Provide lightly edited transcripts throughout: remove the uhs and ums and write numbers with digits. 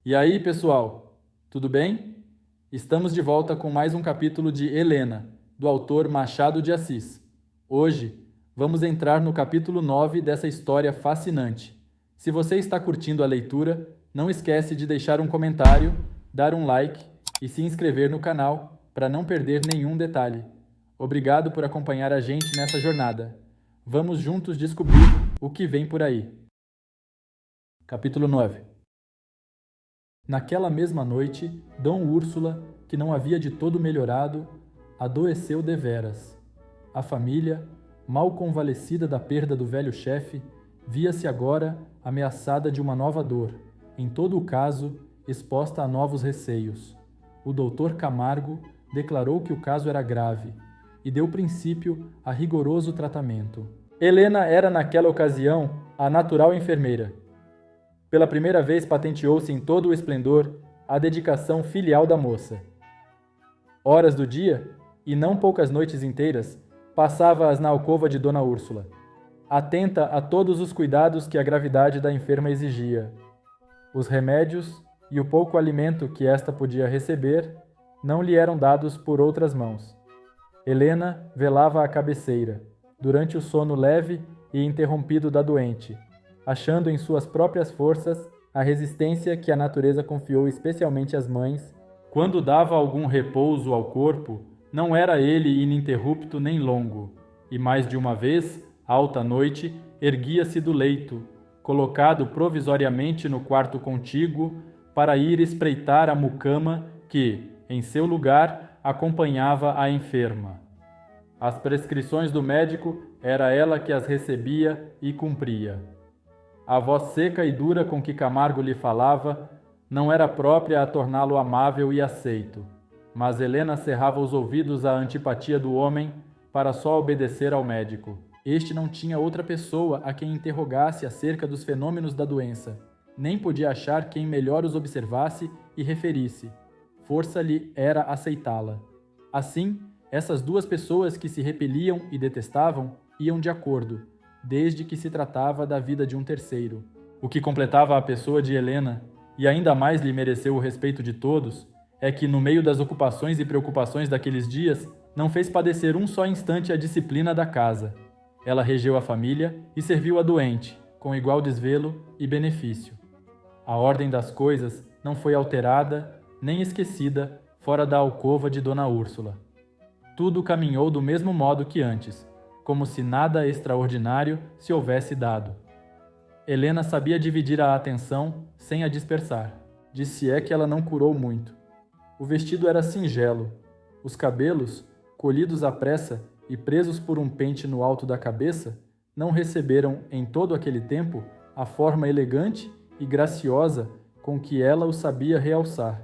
E aí, pessoal, tudo bem? Estamos de volta com mais um capítulo de Helena, do autor Machado de Assis. Hoje, vamos entrar no capítulo 9 dessa história fascinante. Se você está curtindo a leitura, não esquece de deixar um comentário, dar um like e se inscrever no canal para não perder nenhum detalhe. Obrigado por acompanhar a gente nessa jornada. Vamos juntos descobrir o que vem por aí. Capítulo 9. Naquela mesma noite, D. Úrsula, que não havia de todo melhorado, adoeceu deveras. A família, mal convalescida da perda do velho chefe, via-se agora ameaçada de uma nova dor, em todo o caso, exposta a novos receios. O doutor Camargo declarou que o caso era grave e deu princípio a rigoroso tratamento. Helena era naquela ocasião a natural enfermeira. Pela primeira vez patenteou-se em todo o esplendor a dedicação filial da moça. Horas do dia, e não poucas noites inteiras, passava-as na alcova de Dona Úrsula, atenta a todos os cuidados que a gravidade da enferma exigia. Os remédios e o pouco alimento que esta podia receber não lhe eram dados por outras mãos. Helena velava à cabeceira, durante o sono leve e interrompido da doente, achando em suas próprias forças a resistência que a natureza confiou especialmente às mães. Quando dava algum repouso ao corpo, não era ele ininterrupto nem longo, e mais de uma vez, alta noite, erguia-se do leito, colocado provisoriamente no quarto contíguo, para ir espreitar a mucama que, em seu lugar, acompanhava a enferma. As prescrições do médico era ela que as recebia e cumpria. A voz seca e dura com que Camargo lhe falava não era própria a torná-lo amável e aceito, mas Helena cerrava os ouvidos à antipatia do homem para só obedecer ao médico. Este não tinha outra pessoa a quem interrogasse acerca dos fenômenos da doença, nem podia achar quem melhor os observasse e referisse. Força-lhe era aceitá-la. Assim, essas duas pessoas que se repeliam e detestavam iam de acordo, desde que se tratava da vida de um terceiro. O que completava a pessoa de Helena, e ainda mais lhe mereceu o respeito de todos, é que, no meio das ocupações e preocupações daqueles dias, não fez padecer um só instante a disciplina da casa. Ela regeu a família e serviu a doente, com igual desvelo e benefício. A ordem das coisas não foi alterada, nem esquecida, fora da alcova de Dona Úrsula. Tudo caminhou do mesmo modo que antes, como se nada extraordinário se houvesse dado. Helena sabia dividir a atenção sem a dispersar. De-se-é que ela não curou muito. O vestido era singelo. Os cabelos, colhidos à pressa e presos por um pente no alto da cabeça, não receberam, em todo aquele tempo, a forma elegante e graciosa com que ela o sabia realçar.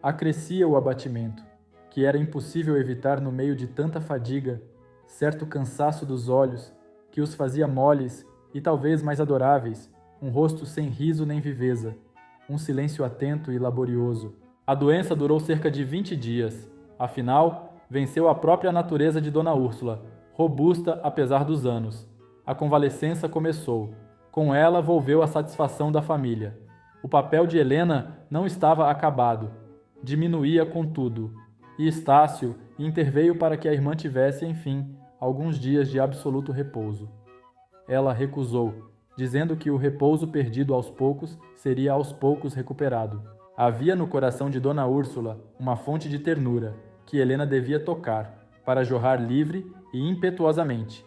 Acrescia o abatimento, que era impossível evitar no meio de tanta fadiga, certo cansaço dos olhos, que os fazia moles e talvez mais adoráveis, um rosto sem riso nem viveza, um silêncio atento e laborioso. A doença durou cerca de 20 dias. Afinal, venceu a própria natureza de Dona Úrsula, robusta apesar dos anos. A convalescença começou. Com ela volveu a satisfação da família. O papel de Helena não estava acabado. Diminuía, contudo, e Estácio interveio para que a irmã tivesse, enfim, alguns dias de absoluto repouso. Ela recusou, dizendo que o repouso perdido aos poucos seria aos poucos recuperado. Havia no coração de Dona Úrsula uma fonte de ternura, que Helena devia tocar, para jorrar livre e impetuosamente.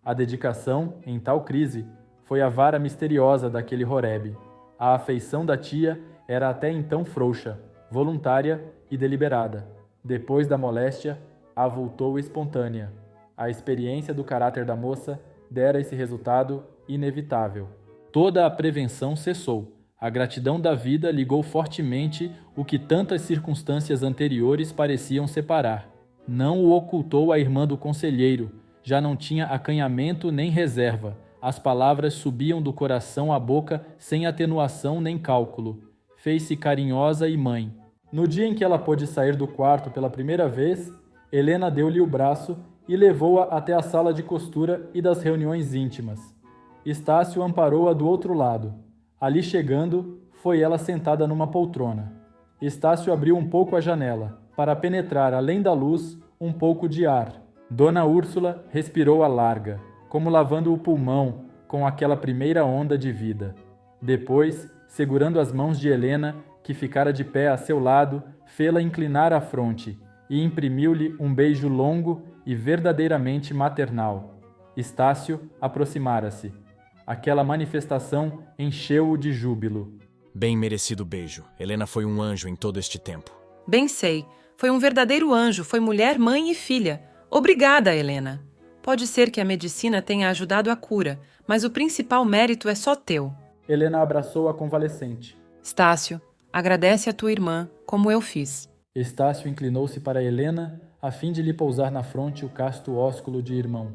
A dedicação, em tal crise, foi a vara misteriosa daquele Horebe. A afeição da tia era até então frouxa, voluntária e deliberada. Depois da moléstia, avultou espontânea. A experiência do caráter da moça dera esse resultado inevitável. Toda a prevenção cessou. A gratidão da vida ligou fortemente o que tantas circunstâncias anteriores pareciam separar. Não o ocultou a irmã do conselheiro, já não tinha acanhamento nem reserva. As palavras subiam do coração à boca sem atenuação nem cálculo. Fez-se carinhosa e mãe. No dia em que ela pôde sair do quarto pela primeira vez, Helena deu-lhe o braço e levou-a até a sala de costura e das reuniões íntimas. Estácio amparou-a do outro lado. Ali chegando, foi ela sentada numa poltrona. Estácio abriu um pouco a janela, para penetrar além da luz um pouco de ar. Dona Úrsula respirou a larga, como lavando o pulmão com aquela primeira onda de vida. Depois, segurando as mãos de Helena, que ficara de pé a seu lado, fê-la inclinar a fronte e imprimiu-lhe um beijo longo e verdadeiramente maternal. Estácio aproximara-se. Aquela manifestação encheu-o de júbilo. Bem merecido beijo. Helena foi um anjo em todo este tempo. Bem sei. Foi um verdadeiro anjo, foi mulher, mãe e filha. Obrigada, Helena. Pode ser que a medicina tenha ajudado a cura, mas o principal mérito é só teu. Helena abraçou a convalescente. Estácio, agradece a tua irmã, como eu fiz. Estácio inclinou-se para Helena, a fim de lhe pousar na fronte o casto ósculo de irmão.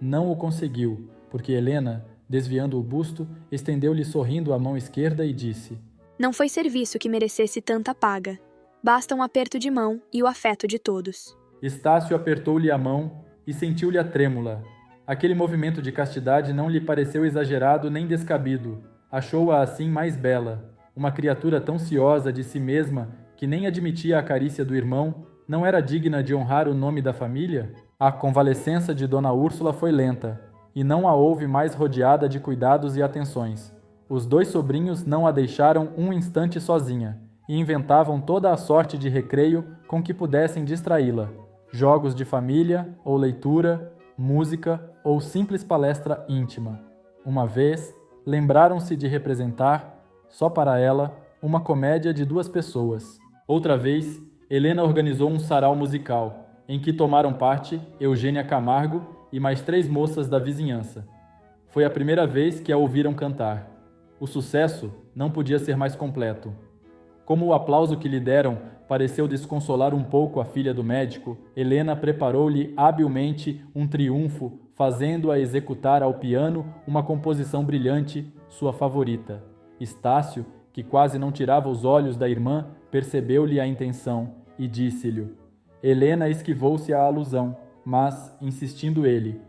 Não o conseguiu, porque Helena, desviando o busto, estendeu-lhe sorrindo a mão esquerda e disse: Não foi serviço que merecesse tanta paga. Basta um aperto de mão e o afeto de todos. Estácio apertou-lhe a mão e sentiu-lhe trêmula. Aquele movimento de castidade não lhe pareceu exagerado nem descabido. Achou-a assim mais bela. Uma criatura tão ciosa de si mesma que nem admitia a carícia do irmão, não era digna de honrar o nome da família? A convalescença de Dona Úrsula foi lenta, e não a houve mais rodeada de cuidados e atenções. Os dois sobrinhos não a deixaram um instante sozinha, e inventavam toda a sorte de recreio com que pudessem distraí-la. Jogos de família, ou leitura, música, ou simples palestra íntima. Uma vez, lembraram-se de representar, só para ela, uma comédia de 2 pessoas. Outra vez, Helena organizou um sarau musical, em que tomaram parte Eugênia Camargo e mais 3 moças da vizinhança. Foi a primeira vez que a ouviram cantar. O sucesso não podia ser mais completo. Como o aplauso que lhe deram pareceu desconsolar um pouco a filha do médico, Helena preparou-lhe habilmente um triunfo, fazendo-a executar ao piano uma composição brilhante, sua favorita. Estácio, que quase não tirava os olhos da irmã, percebeu-lhe a intenção e disse-lhe. Helena esquivou-se à alusão, mas, insistindo ele,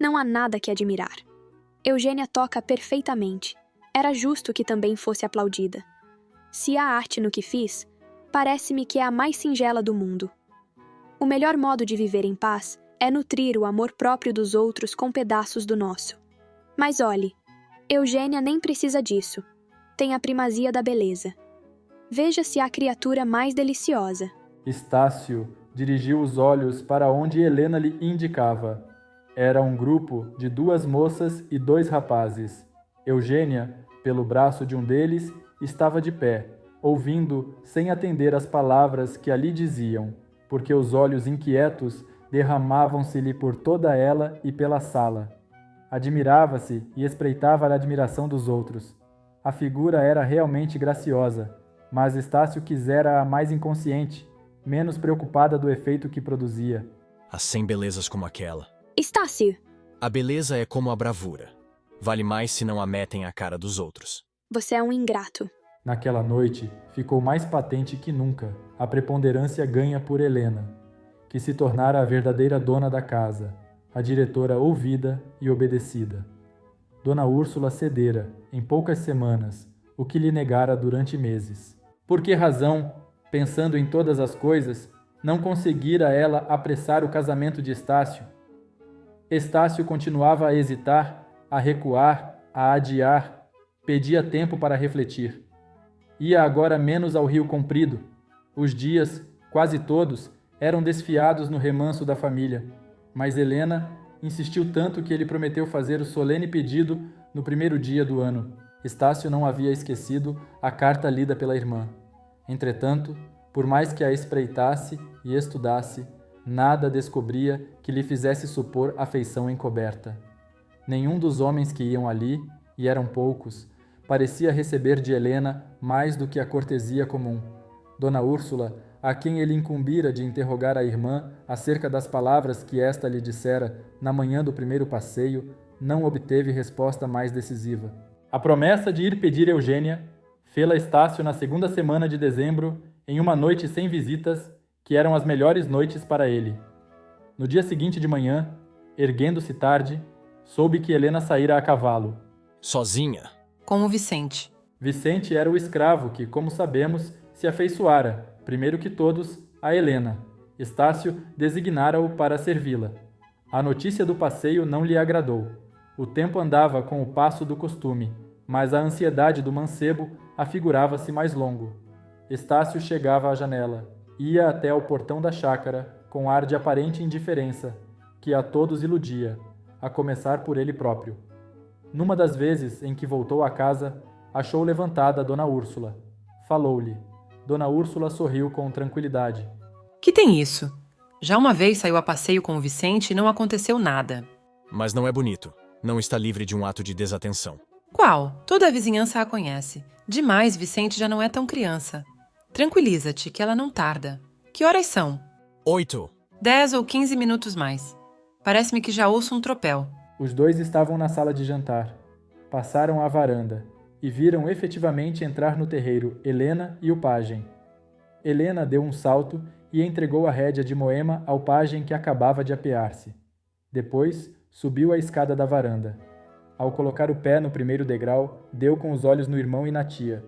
Não há nada que admirar. Eugênia toca perfeitamente. Era justo que também fosse aplaudida. Se há arte no que fiz, parece-me que é a mais singela do mundo. O melhor modo de viver em paz é nutrir o amor próprio dos outros com pedaços do nosso. Mas olhe, Eugênia nem precisa disso. Tem a primazia da beleza. Veja se há criatura mais deliciosa. Estácio dirigiu os olhos para onde Helena lhe indicava. Era um grupo de 2 moças e 2 rapazes. Eugênia, pelo braço de um deles, estava de pé, ouvindo sem atender às palavras que ali diziam, porque os olhos inquietos derramavam-se-lhe por toda ela e pela sala. Admirava-se e espreitava a admiração dos outros. A figura era realmente graciosa, mas Estácio quisera a mais inconsciente, menos preocupada do efeito que produzia. Há 100 belezas como aquela. Estácio, A beleza é como a bravura. Vale mais se não a metem à cara dos outros. você é um ingrato. Naquela noite, ficou mais patente que nunca a preponderância ganha por Helena, que se tornara a verdadeira dona da casa, a diretora ouvida e obedecida. Dona Úrsula cedera, em poucas semanas, o que lhe negara durante meses. Por que razão, pensando em todas as coisas, não conseguira ela apressar o casamento de Estácio? Estácio continuava a hesitar, a recuar, a adiar, pedia tempo para refletir. Ia agora menos ao Rio Comprido. Os dias, quase todos, eram desfiados no remanso da família, mas Helena insistiu tanto que ele prometeu fazer o solene pedido no primeiro dia do ano. Estácio não havia esquecido a carta lida pela irmã. Entretanto, por mais que a espreitasse e estudasse, nada descobria que lhe fizesse supor afeição encoberta. Nenhum dos homens que iam ali, e eram poucos, parecia receber de Helena mais do que a cortesia comum. Dona Úrsula, a quem ele incumbira de interrogar a irmã acerca das palavras que esta lhe dissera na manhã do primeiro passeio, não obteve resposta mais decisiva. A promessa de ir pedir Eugênia fê-la Estácio na 2ª semana de dezembro, em uma noite sem visitas, que eram as melhores noites para ele. No dia seguinte de manhã, erguendo-se tarde, soube que Helena saíra a cavalo. Sozinha? Com o Vicente. Vicente era o escravo que, como sabemos, se afeiçoara, primeiro que todos, a Helena. Estácio designara-o para servi-la. A notícia do passeio não lhe agradou. O tempo andava com o passo do costume, mas a ansiedade do mancebo afigurava-se mais longo. Estácio chegava à janela, ia até ao portão da chácara, com ar de aparente indiferença, que a todos iludia, a começar por ele próprio. Numa das vezes em que voltou à casa, achou levantada Dona Úrsula. Falou-lhe. Dona Úrsula sorriu com tranquilidade. Que tem isso? Já uma vez saiu a passeio com o Vicente e não aconteceu nada. Mas não é bonito. Não está livre de um ato de desatenção. Qual? Toda a vizinhança a conhece. Demais, Vicente já não é tão criança. Tranquiliza-te, que ela não tarda. Que horas são? 8. 10 ou 15 minutos mais. Parece-me que já ouço um tropel. Os dois estavam na sala de jantar. Passaram à varanda e viram efetivamente entrar no terreiro Helena e o pajem. Helena deu um salto e entregou a rédea de Moema ao pajem que acabava de apear-se. Depois, subiu a escada da varanda. Ao colocar o pé no primeiro degrau, deu com os olhos no irmão e na tia.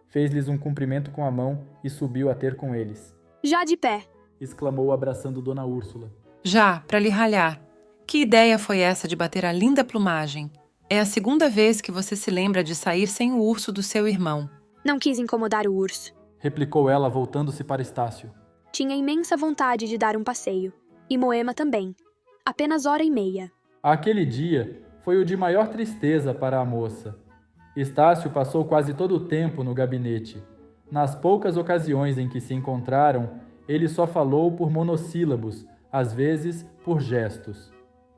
Fez-lhes um cumprimento com a mão e subiu a ter com eles. Já de pé. Exclamou abraçando Dona Úrsula. Já, para lhe ralhar. Que ideia foi essa de bater a linda plumagem? É a segunda vez que você se lembra de sair sem o urso do seu irmão. Não quis incomodar o urso. Replicou ela, voltando-se para Estácio. Tinha imensa vontade de dar um passeio. E Moema também. Apenas 1h30. Aquele dia foi o de maior tristeza para a moça. Estácio passou quase todo o tempo no gabinete. Nas poucas ocasiões em que se encontraram, ele só falou por monossílabos, às vezes por gestos.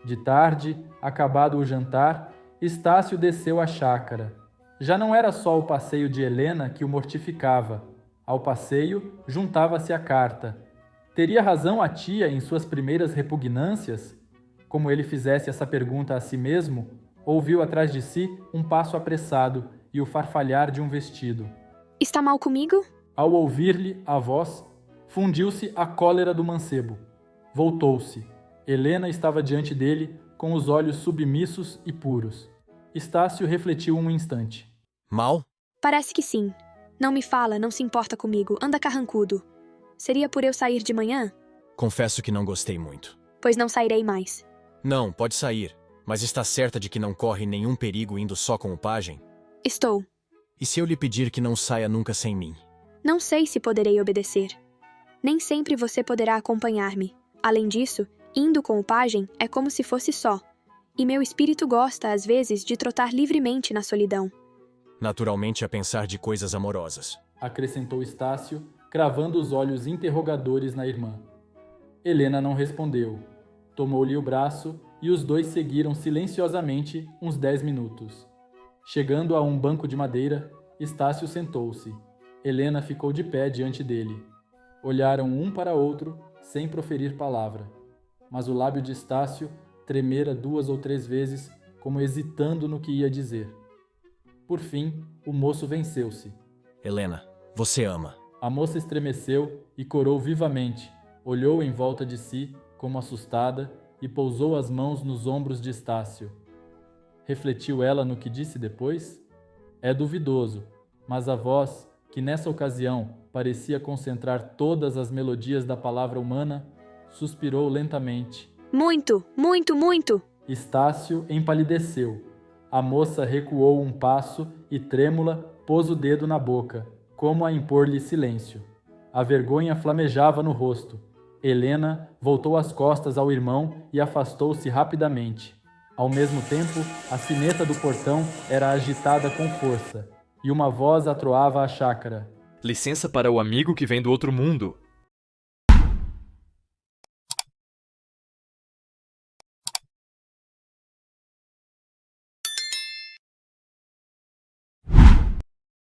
De tarde, acabado o jantar, Estácio desceu à chácara. Já não era só o passeio de Helena que o mortificava. Ao passeio, juntava-se a carta. Teria razão a tia em suas primeiras repugnâncias? Como ele fizesse essa pergunta a si mesmo, ouviu atrás de si um passo apressado e o farfalhar de um vestido. Está mal comigo? Ao ouvir-lhe a voz, fundiu-se a cólera do mancebo. Voltou-se. Helena estava diante dele, com os olhos submissos e puros. Estácio refletiu um instante. Mal? Parece que sim. Não me fala, não se importa comigo, anda carrancudo. Seria por eu sair de manhã? Confesso que não gostei muito. Pois não sairei mais. Não, pode sair. Mas está certa de que não corre nenhum perigo indo só com o pajem? Estou. E se eu lhe pedir que não saia nunca sem mim? Não sei se poderei obedecer. Nem sempre você poderá acompanhar-me. Além disso, indo com o pajem é como se fosse só. E meu espírito gosta, às vezes, de trotar livremente na solidão. Naturalmente a pensar de coisas amorosas. Acrescentou Estácio, cravando os olhos interrogadores na irmã. Helena não respondeu. Tomou-lhe o braço e os dois seguiram silenciosamente uns 10 minutos. Chegando a um banco de madeira, Estácio sentou-se. Helena ficou de pé diante dele. Olharam um para outro, sem proferir palavra. Mas o lábio de Estácio tremera 2 ou 3 vezes, como hesitando no que ia dizer. Por fim, o moço venceu-se. Helena, você ama. A moça estremeceu e corou vivamente, olhou em volta de si, como assustada, e pousou as mãos nos ombros de Estácio. Refletiu ela no que disse depois? É duvidoso, mas a voz, que nessa ocasião parecia concentrar todas as melodias da palavra humana, suspirou lentamente. Muito, muito, muito! Estácio empalideceu. A moça recuou um passo e, trêmula, pôs o dedo na boca, como a impor-lhe silêncio. A vergonha flamejava no rosto. Helena voltou as costas ao irmão e afastou-se rapidamente. Ao mesmo tempo, a sineta do portão era agitada com força, e uma voz atroava a chácara. Licença para o amigo que vem do outro mundo.